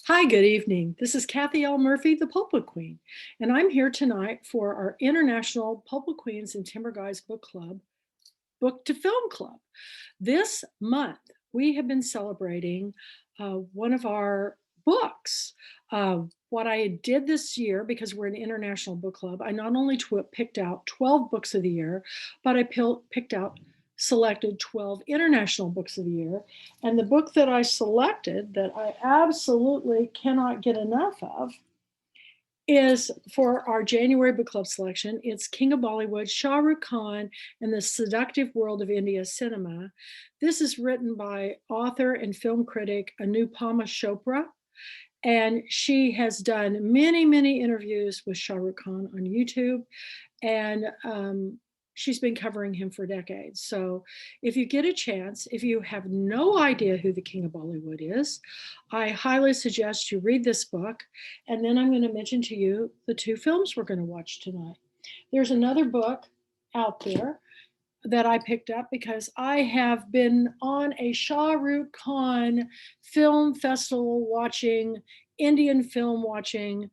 Hi, good evening. This is Kathy L. Murphy, the Pulpwood Queen, and I'm here tonight for our International Pulpwood Queens and Timber Guys Book Club, Book to Film Club. This month, we have been celebrating one of our books. What I did this year, because we're an international book club, I not only picked out 12 books of the year, but I picked out selected 12 international books of the year. And the book that I selected that I absolutely cannot get enough of is for our January book club selection. It's King of Bollywood, Shah Rukh Khan, and the Seductive World of India Cinema. This is written by author and film critic Anupama Chopra, and she has done many, many interviews with Shah Rukh Khan on YouTube, and she's been covering him for decades. So if you get a chance, if you have no idea who the King of Bollywood is, I highly suggest you read this book. And then I'm going to mention to you the two films we're going to watch tonight. There's another book out there that I picked up because I have been on a Shah Rukh Khan film festival watching, Indian film watching,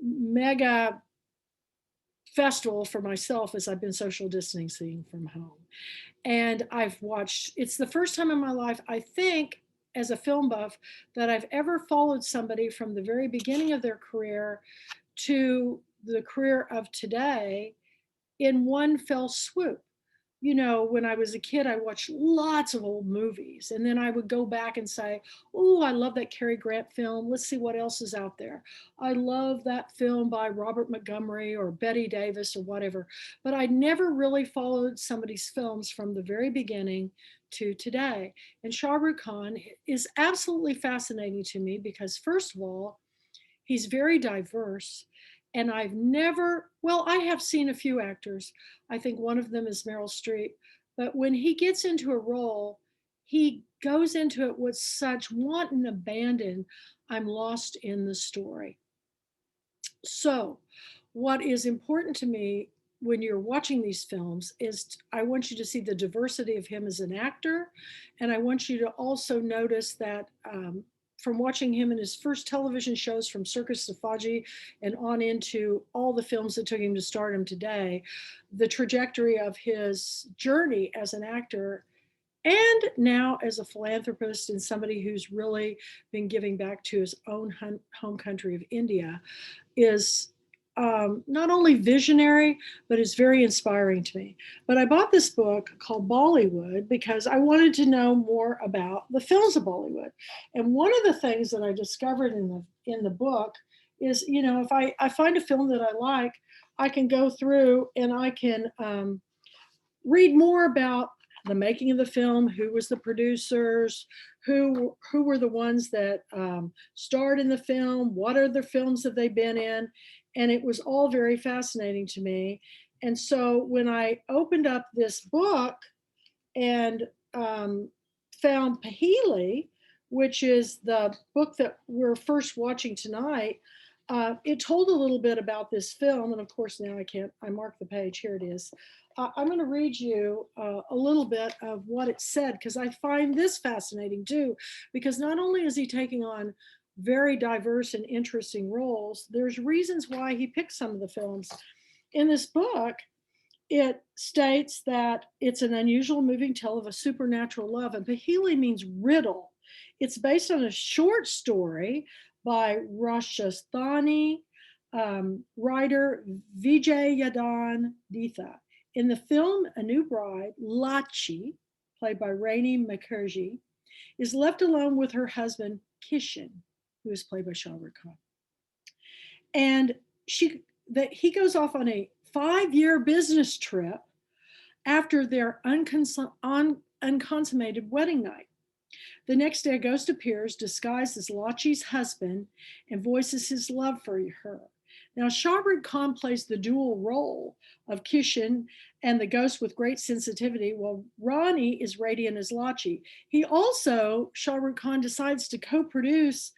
mega festival for myself as I've been social distancing from home. And I've watched, it's the first time in my life, I think, as a film buff, that I've ever followed somebody from the very beginning of their career to the career of today in one fell swoop. You know, when I was a kid, I watched lots of old movies, and then I would go back and say, oh, I love that Cary Grant film. Let's see what else is out there. I love that film by Robert Montgomery or Betty Davis or whatever. But I never really followed somebody's films from the very beginning to today. And Shah Rukh Khan is absolutely fascinating to me because, first of all, he's very diverse. And I've never, well, I have seen a few actors. I think one of them is Meryl Streep. But when he gets into a role, he goes into it with such wanton abandon. I'm lost in the story. So, what is important to me when you're watching these films is I want you to see the diversity of him as an actor. And I want you to also notice that from watching him in his first television shows from Circus Safaji and on into all the films that took him to stardom today, the trajectory of his journey as an actor and now as a philanthropist and somebody who's really been giving back to his own home country of India is not only visionary, but is very inspiring to me. But I bought this book called Bollywood because I wanted to know more about the films of Bollywood. And one of the things that I discovered in the book is, you know, if I find a film that I like, I can go through and I can read more about the making of the film, who was the producers, who were the ones that starred in the film, what other films have they been in, and it was all very fascinating to me. And so when I opened up this book and found Paheli, which is the book that we're first watching tonight, it told a little bit about this film. And of course, now I mark the page. Here it is. I'm going to read you a little bit of what it said because I find this fascinating too, because not only is he taking on very diverse and interesting roles, there's reasons why he picked some of the films. In this book, it states that it's an unusual moving tale of a supernatural love, and Paheli means riddle. It's based on a short story by Rajasthani writer Vijay Yadan Ditha. In the film, a new bride, Lachi, played by Raini Mukherjee, is left alone with her husband, Kishan, who is played by Shah Rukh Khan. And he goes off on a 5-year business trip after their unconsummated wedding night. The next day, a ghost appears disguised as Lachi's husband and voices his love for her. Now, Shah Rukh Khan plays the dual role of Kishan and the ghost with great sensitivity, while Rani is radiant as Lachi. Shah Rukh Khan decides to co-produce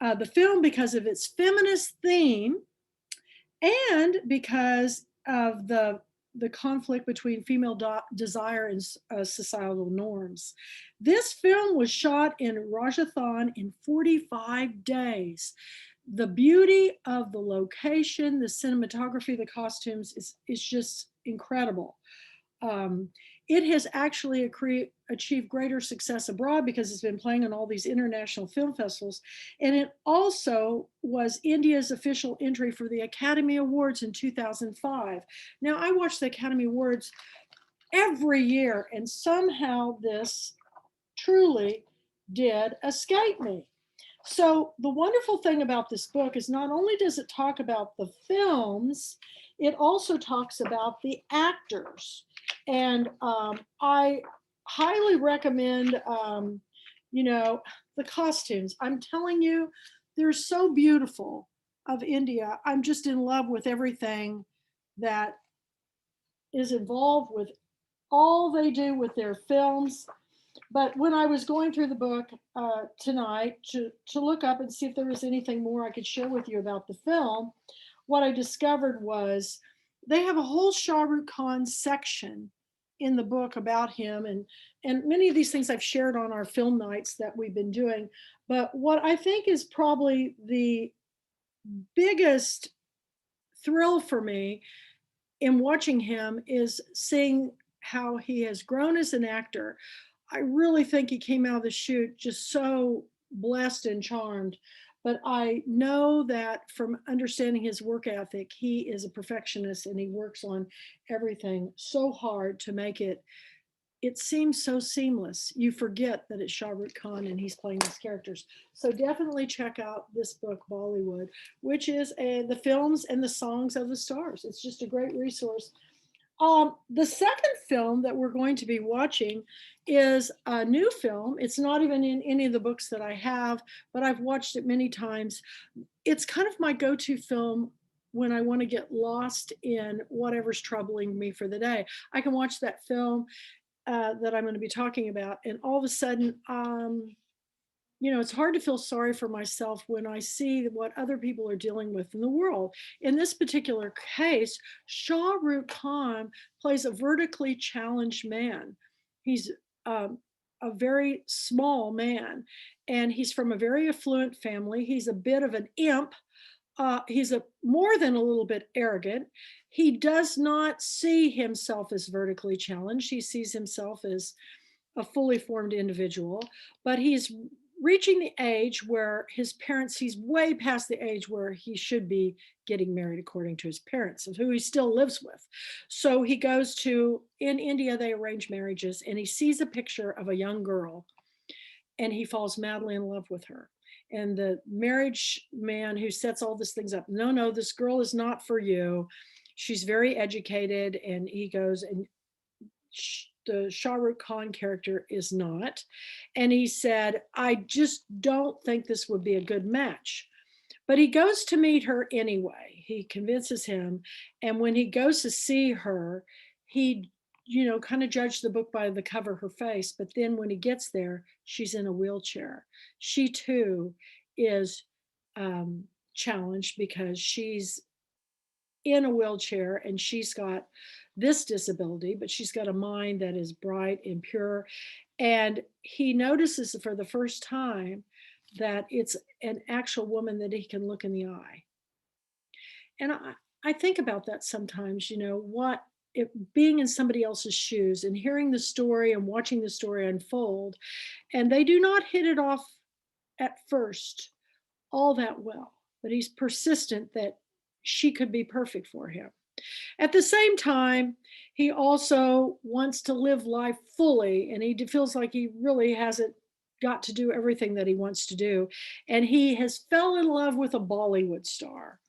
the film because of its feminist theme and because of the the conflict between female desire and societal norms. This film was shot in Rajasthan in 45 days. The beauty of the location, the cinematography, the costumes is just incredible. Um, it has actually achieved greater success abroad because it's been playing on all these international film festivals. And it also was India's official entry for the Academy Awards in 2005. Now, I watch the Academy Awards every year, and somehow this truly did escape me. So the wonderful thing about this book is not only does it talk about the films, it also talks about the actors. And I highly recommend, you know, the costumes. I'm telling you, they're so beautiful of India. I'm just in love with everything that is involved with all they do with their films. But when I was going through the book tonight to look up and see if there was anything more I could share with you about the film, what I discovered was they have a whole Shah Rukh Khan section in the book about him, and many of these things I've shared on our film nights that we've been doing. But what I think is probably the biggest thrill for me in watching him is seeing how he has grown as an actor. I really think he came out of the chute just so blessed and charmed. But I know that from understanding his work ethic, he is a perfectionist and he works on everything so hard to make it seems so seamless. You forget that it's Shah Rukh Khan and he's playing these characters. So definitely check out this book, Bollywood, which is the films and the songs of the stars. It's just a great resource. The second film that we're going to be watching is a new film. It's not even in any of the books that I have, but I've watched it many times. It's kind of my go-to film when I want to get lost in whatever's troubling me for the day. I can watch that film that I'm going to be talking about, and all of a sudden, it's hard to feel sorry for myself when I see what other people are dealing with in the world. In this particular case, Shah Rukh Khan plays a vertically challenged man. He's a very small man, and he's from a very affluent family. He's a bit of an imp. He's a more than a little bit arrogant. He does not see himself as vertically challenged. He sees himself as a fully formed individual, but he's reaching the age where his parents, he's way past the age where he should be getting married according to his parents, of who he still lives with. So he goes to, in India, they arrange marriages, and he sees a picture of a young girl and he falls madly in love with her. And the marriage man who sets all these things up, no, no, this girl is not for you. She's very educated. And he goes, and the Shah Rukh Khan character is not. And he said, I just don't think this would be a good match. But he goes to meet her anyway. He convinces him. And when he goes to see her, he, kind of judged the book by the cover of her face. But then when he gets there, she's in a wheelchair. She too is challenged because she's in a wheelchair and she's got this disability, but she's got a mind that is bright and pure. And he notices for the first time that it's an actual woman that he can look in the eye. And I think about that sometimes, what if being in somebody else's shoes and hearing the story and watching the story unfold, and they do not hit it off at first all that well, but he's persistent that she could be perfect for him. At the same time, he also wants to live life fully, and he feels like he really hasn't got to do everything that he wants to do. And he has fell in love with a Bollywood star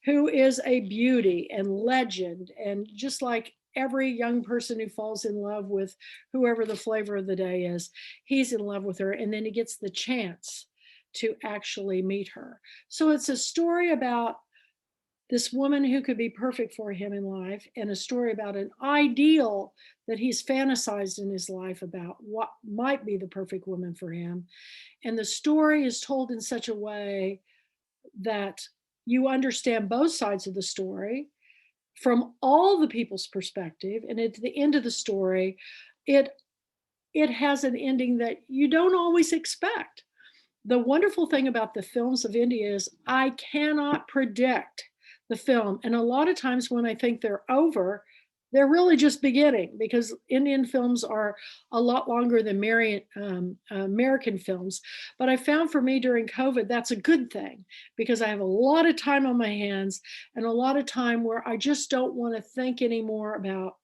who is a beauty and legend. And just like every young person who falls in love with whoever the flavor of the day is, he's in love with her. And then he gets the chance to actually meet her. So it's a story about this woman who could be perfect for him in life, and a story about an ideal that he's fantasized in his life about what might be the perfect woman for him. And the story is told in such a way that you understand both sides of the story. from all the people's perspective, and at the end of the story, it it has an ending that you don't always expect. The wonderful thing about the films of India is I cannot predict the film. And a lot of times when I think they're over, they're really just beginning because Indian films are a lot longer than American films. But I found for me during COVID, that's a good thing because I have a lot of time on my hands and a lot of time where I just don't want to think anymore about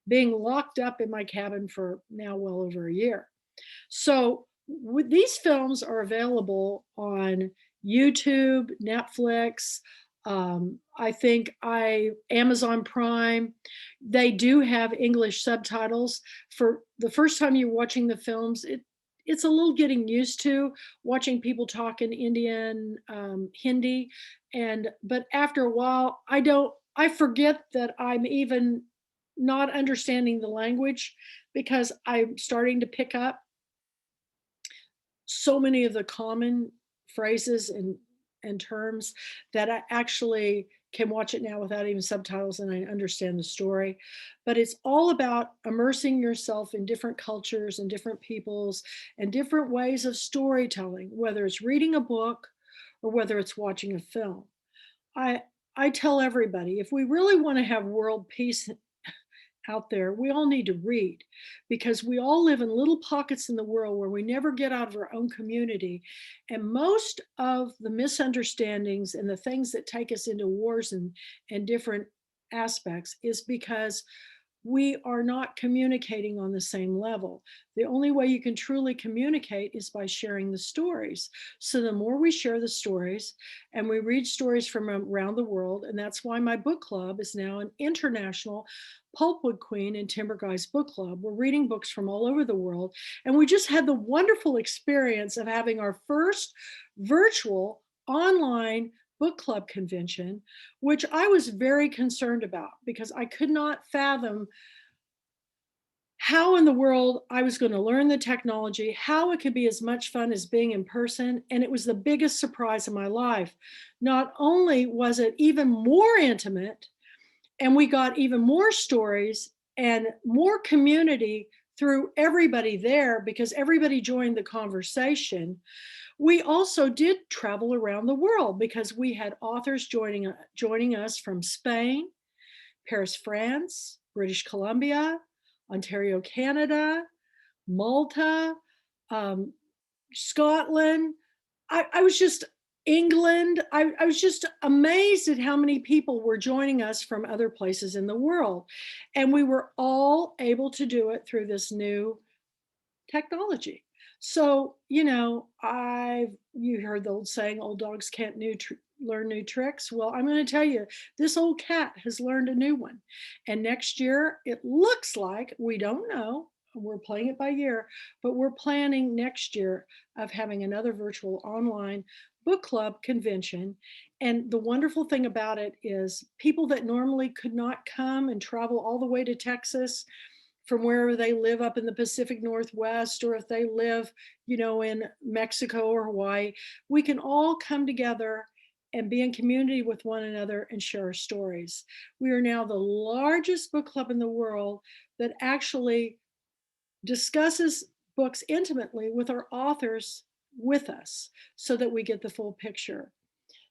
being locked up in my cabin for now well over a year. So these films are available on YouTube, Netflix. I think I Amazon Prime. They do have English subtitles. For the first time you're watching the films, it's a little getting used to watching people talk in Indian Hindi, and but after a while, I forget that I'm even not understanding the language because I'm starting to pick up so many of the common phrases and terms that I actually can watch it now without even subtitles and I understand the story. But it's all about immersing yourself in different cultures and different peoples and different ways of storytelling, whether it's reading a book or whether it's watching a film. I I tell everybody if we really want to have world peace out there, we all need to read because we all live in little pockets in the world where we never get out of our own community. And most of the misunderstandings and the things that take us into wars and different aspects is because we are not communicating on the same level. The only way you can truly communicate is by sharing the stories. So the more we share the stories and we read stories from around the world, and that's why my book club is now an international Pulpwood Queen and Timber Guys book club. We're reading books from all over the world. And we just had the wonderful experience of having our first virtual online book club convention, which I was very concerned about because I could not fathom how in the world I was going to learn the technology, how it could be as much fun as being in person. And it was the biggest surprise of my life. Not only was it even more intimate, and we got even more stories and more community through everybody there because everybody joined the conversation. We also did travel around the world because we had authors joining us from Spain, Paris, France, British Columbia, Ontario, Canada, Malta, um, Scotland. I was just England. I was just amazed at how many people were joining us from other places in the world. And we were all able to do it through this new technology. So, you heard the old saying, old dogs can't learn new tricks. Well, I'm going to tell you, this old cat has learned a new one. And next year, it looks like, we don't know, we're playing it by year, but we're planning next year of having another virtual online book club convention. And the wonderful thing about it is people that normally could not come and travel all the way to Texas from wherever they live up in the Pacific Northwest, or if they live, in Mexico or Hawaii, we can all come together and be in community with one another and share our stories. We are now the largest book club in the world that actually discusses books intimately with our authors with us so that we get the full picture.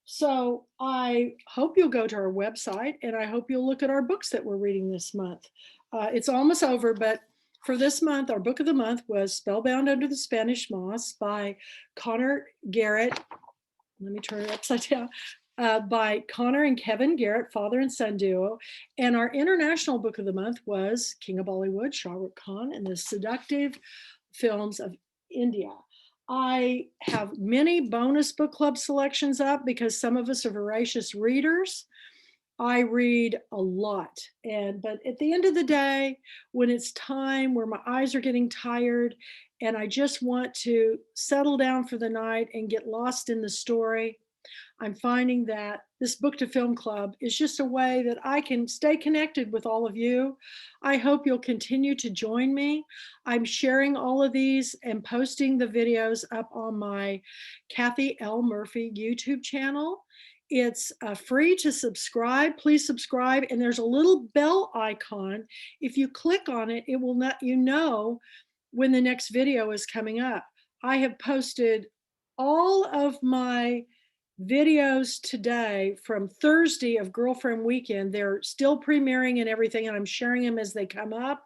So I hope you'll go to our website and I hope you'll look at our books that we're reading this month. It's almost over, but for this month, our book of the month was Spellbound Under the Spanish Moss by Connor Garrett. Let me turn it upside down. By Connor and Kevin Garrett, father and son duo. And our international book of the month was King of Bollywood, Shah Rukh Khan, and the Seductive films of India. I have many bonus book club selections up because some of us are voracious readers. I read a lot. But at the end of the day, when it's time where my eyes are getting tired and I just want to settle down for the night and get lost in the story, I'm finding that this book to film club is just a way that I can stay connected with all of you. I hope you'll continue to join me. I'm sharing all of these and posting the videos up on my Kathy L. Murphy YouTube channel. It's free to subscribe. Please subscribe. And there's a little bell icon. If you click on it, it will let you know when the next video is coming up. I have posted all of my videos today from Thursday of Girlfriend Weekend. They're still premiering and everything, and I'm sharing them as they come up.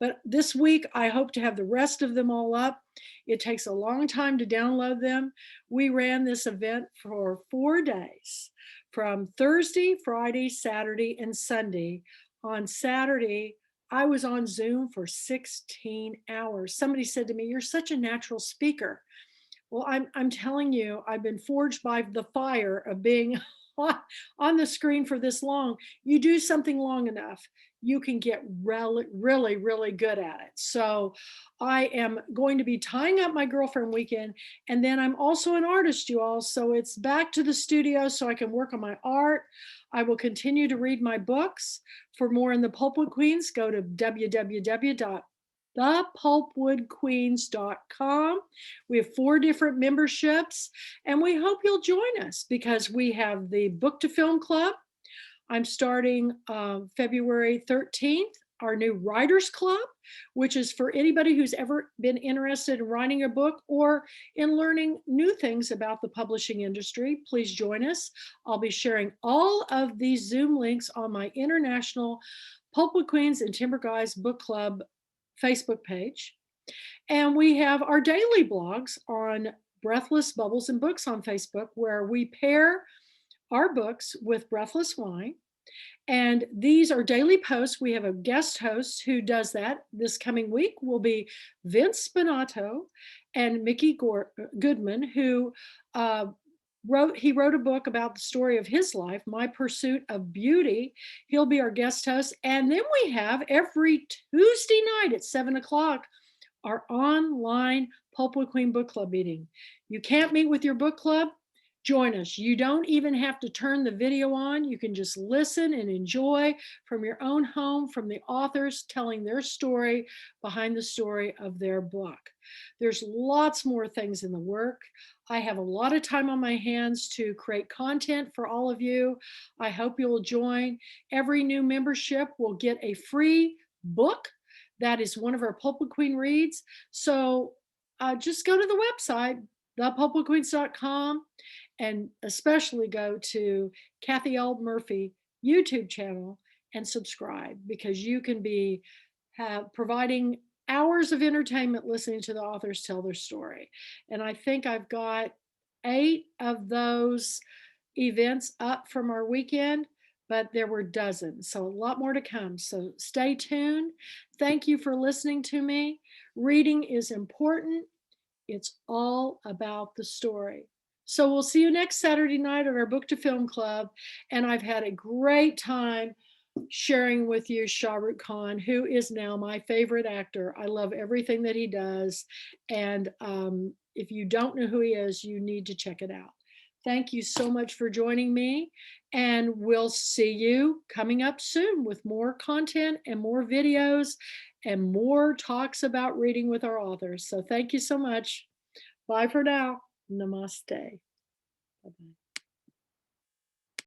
But this week, I hope to have the rest of them all up. It takes a long time to download them. We ran this event for 4 days, from Thursday, Friday, Saturday, and Sunday. On Saturday, I was on Zoom for 16 hours. Somebody said to me, "You're such a natural speaker." Well, I'm telling you, I've been forged by the fire of being on the screen for this long. You do something long enough, you can get really, really, really good at it. So I am going to be tying up my Girlfriend Weekend. And then I'm also an artist, you all. So it's back to the studio so I can work on my art. I will continue to read my books. For more in the Pulpwood Queens, go to www.thepulpwoodqueens.com. We have 4 different memberships, and we hope you'll join us because we have the Book to Film Club. I'm starting February 13th, our new Writers Club, which is for anybody who's ever been interested in writing a book or in learning new things about the publishing industry. Please join us. I'll be sharing all of these Zoom links on my international Pulpwood Queens and Timber Guys Book Club Facebook page. And we have our daily blogs on Breathless Bubbles and Books on Facebook, where we pair our books with Breathless Wine. And these are daily posts. We have a guest host who does that. This coming week will be Vince Spinato and Mickey Goodman, who wrote a book about the story of his life, My Pursuit of Beauty. He'll be our guest host. And then we have every Tuesday night at 7 o'clock our online Pulpwood Queen Book Club meeting. You can't meet with your book club? Join us. You don't even have to turn the video on. You can just listen and enjoy from your own home, from the authors telling their story behind the story of their book. There's lots more things in the work. I have a lot of time on my hands to create content for all of you. I hope you'll join. Every new membership will get a free book. That is one of our Pulpwood Queen reads. So just go to the website, thepulpwoodqueens.com, and especially go to Kathy L. Murphy YouTube channel and subscribe, because you can be providing hours of entertainment listening to the authors tell their story. And I think I've got 8 of those events up from our weekend, but there were dozens, so a lot more to come. So stay tuned. Thank you for listening to me. Reading is important. It's all about the story. So we'll see you next Saturday night at our Book to Film Club. And I've had a great time sharing with you Shah Rukh Khan, who is now my favorite actor. I love everything that he does. And if you don't know who he is, you need to check it out. Thank you so much for joining me. And we'll see you coming up soon with more content and more videos and more talks about reading with our authors. So thank you so much. Bye for now. Namaste. Bye-bye.